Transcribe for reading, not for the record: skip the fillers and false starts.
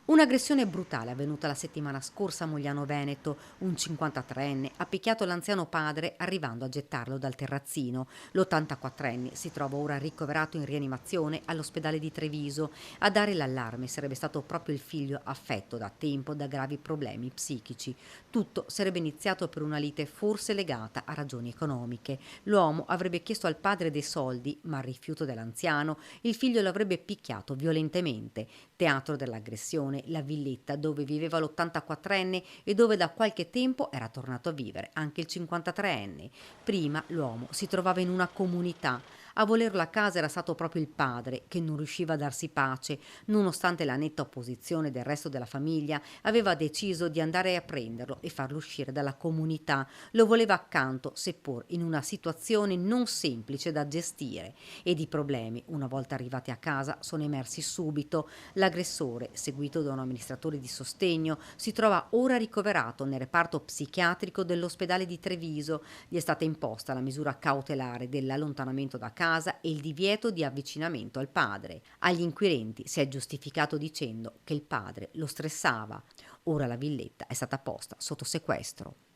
Un'aggressione brutale avvenuta la settimana scorsa a Mogliano Veneto. Un 53enne ha picchiato l'anziano padre arrivando a gettarlo dal terrazzino. L'84enne si trova ora ricoverato in rianimazione all'ospedale di Treviso. A dare l'allarme sarebbe stato proprio il figlio affetto da tempo da gravi problemi psichici. Tutto sarebbe iniziato per una lite forse legata a ragioni economiche. L'uomo avrebbe chiesto al padre dei soldi, ma al rifiuto dell'anziano il figlio lo avrebbe picchiato violentemente. Teatro dell'aggressione la villetta dove viveva l'84enne e dove da qualche tempo era tornato a vivere anche il 53enne. Prima l'uomo si trovava in una comunità. A volerlo a casa era stato proprio il padre, che non riusciva a darsi pace. Nonostante la netta opposizione del resto della famiglia, aveva deciso di andare a prenderlo e farlo uscire dalla comunità. Lo voleva accanto, seppur in una situazione non semplice da gestire. Ed i problemi, una volta arrivati a casa, sono emersi subito. L'aggressore, seguito da un amministratore di sostegno, si trova ora ricoverato nel reparto psichiatrico dell'ospedale di Treviso. Gli è stata imposta la misura cautelare dell'allontanamento da casa e il divieto di avvicinamento al padre. Agli inquirenti si è giustificato dicendo che il padre lo stressava. Ora la villetta è stata posta sotto sequestro.